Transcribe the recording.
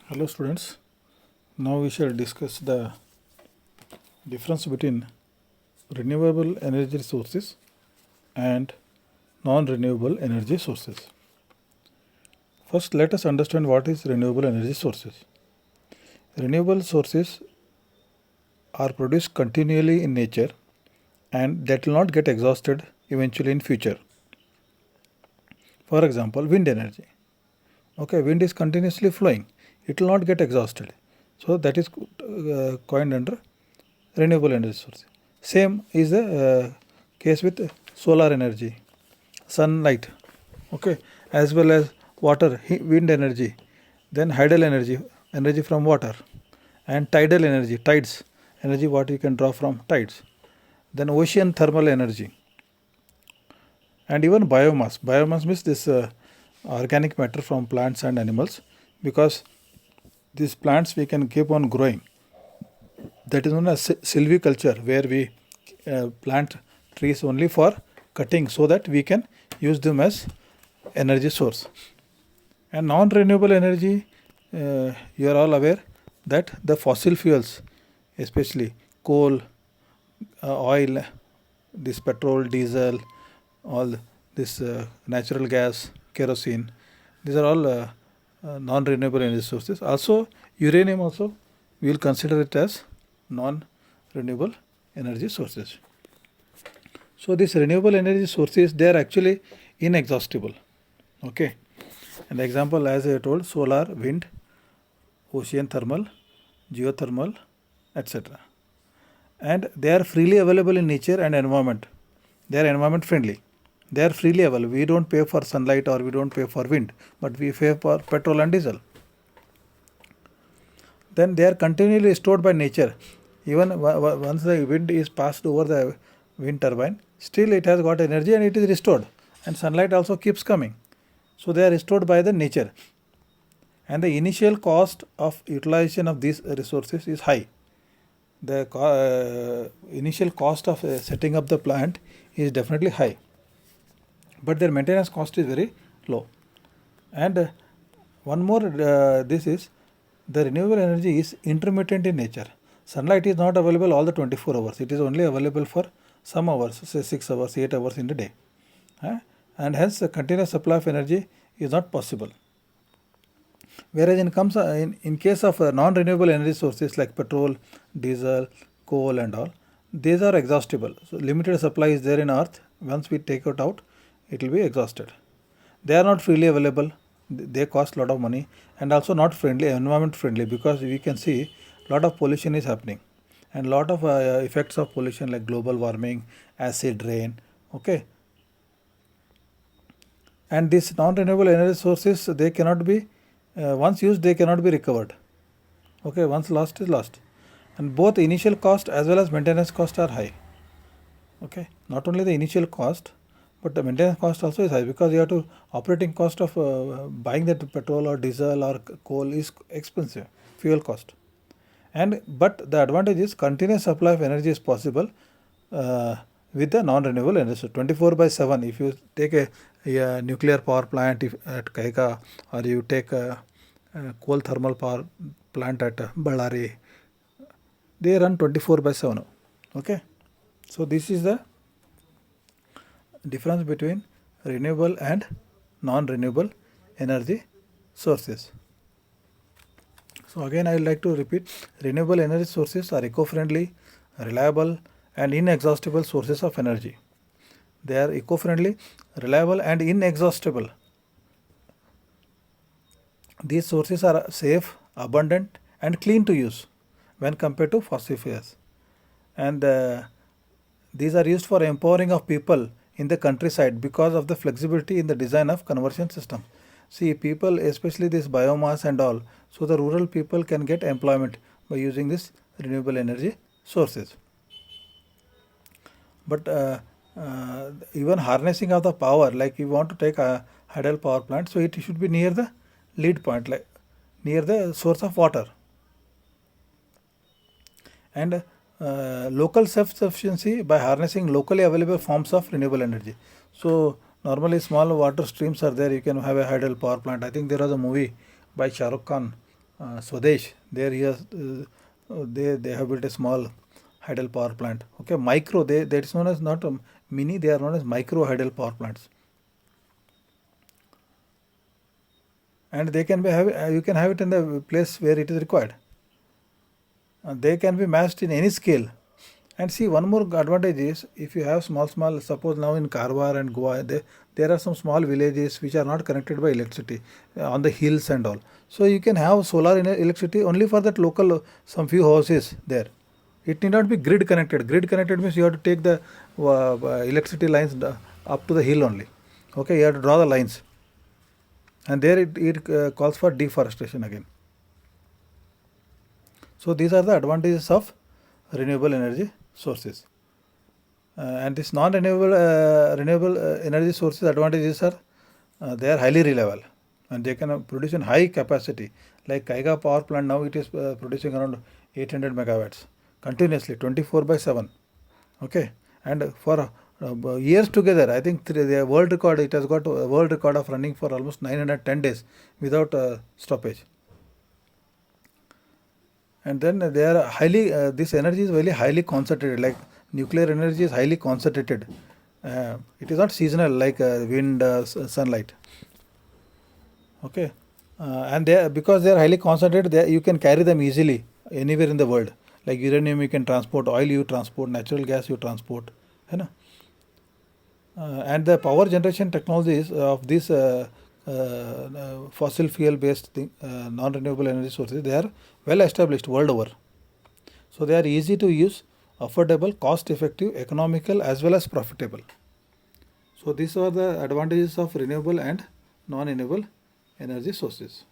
Hello students, now we shall discuss the difference between renewable energy sources and non-renewable energy sources. First, let us understand what is renewable energy sources. Renewable sources are produced continually in nature and that will not get exhausted eventually in future. For example, wind energy. Okay, wind is continuously flowing, it will not get exhausted. So that is coined under renewable energy source. Same is the case with solar energy, sunlight, okay, as well as water, wind energy, then hydel energy, energy from water, and tidal energy, tides, energy what you can draw from tides, then ocean thermal energy, and even biomass. Biomass means this organic matter from plants and animals, because these plants we can keep on growing. That is known as silviculture, where we plant trees only for cutting so that we can use them as energy source. And non-renewable energy, you are all aware that the fossil fuels, especially coal, oil, this petrol, diesel, all this natural gas, kerosene, these are all non-renewable energy sources. Also, uranium also we will consider it as non-renewable energy sources. So these renewable energy sources, they are actually inexhaustible. Okay. And the example, as I told, solar, wind, ocean thermal, geothermal, etc. And they are freely available in nature and environment. They are environment friendly. They are freely available. We don't pay for sunlight or we don't pay for wind, but we pay for petrol and diesel. Then they are continually stored by nature. Even once the wind is passed over the wind turbine, still it has got energy and it is restored. And sunlight also keeps coming. So they are restored by the nature. And the initial cost of utilization of these resources is high. The initial cost of setting up the plant is definitely high, but their maintenance cost is very low. And one more, this is the renewable energy is intermittent in nature. Sunlight is not available all the 24 hours. It is only available for some hours, say 6 hours, 8 hours in the day. And hence a continuous supply of energy is not possible. Whereas in case of non-renewable energy sources like petrol, diesel, coal and all, these are exhaustible. So limited supply is there in earth. Once we take it out, it will be exhausted. They are not freely available. They cost a lot of money and also not friendly, environment friendly, because we can see a lot of pollution is happening and lot of effects of pollution like global warming, acid rain. Okay. And these non-renewable energy sources, they cannot be, once used, they cannot be recovered. Okay, once lost is lost. And both initial cost as well as maintenance cost are high. Okay, not only the initial cost, but the maintenance cost also is high, because you have to, operating cost of buying that petrol or diesel or coal is expensive, fuel cost. But the advantage is continuous supply of energy is possible with the non-renewable energy. So 24/7, if you take a nuclear power plant at Kaika, or you take a coal thermal power plant at Ballari, they run 24/7. Okay. So this is the difference between renewable and non-renewable energy sources. So again I would like to repeat, renewable energy sources are eco-friendly, reliable and inexhaustible sources of energy. They are eco-friendly, reliable and inexhaustible. These sources are safe, abundant and clean to use when compared to fossil fuels. And these are used for empowering of people in the countryside because of the flexibility in the design of conversion system. See, people, especially this biomass and all, so the rural people can get employment by using this renewable energy sources. But even harnessing of the power, like you want to take a hydel power plant, so it should be near the lead point, like near the source of water. And local self-sufficiency by harnessing locally available forms of renewable energy. So normally small water streams are there, you can have a hydel power plant. I think there was a movie by Shah Rukh Khan Swadesh. There he has, they have built a small hydel power plant. Okay, micro. That is known as not mini. They are known as micro hydel power plants. And they can be you can have it in the place where it is required. They can be matched in any scale. And see, one more advantage is if you have small, suppose now in Karwar and Goa, there are some small villages which are not connected by electricity on the hills and all. So you can have solar electricity only for that local, some few houses there. It need not be grid connected. Grid connected means you have to take the electricity lines up to the hill only. Okay, you have to draw the lines. And there it calls for deforestation again. So these are the advantages of renewable energy sources. And this renewable energy sources advantages are they are highly reliable and they can produce in high capacity. Like Kaiga power plant now it is producing around 800 megawatts continuously 24/7. Okay, and for years together, I think the world record, it has got a world record of running for almost 910 days without stoppage. And then they are highly this energy is very highly concentrated, like nuclear energy is highly concentrated. It is not seasonal like wind, sunlight. Okay, and because they are highly concentrated, you can carry them easily anywhere in the world. Like uranium you can transport, oil you transport, natural gas you transport, है ना? And the power generation technologies of these fossil fuel based non-renewable energy sources, they are well established world over. So they are easy to use, affordable, cost effective, economical as well as profitable. So these are the advantages of renewable and non-renewable energy sources.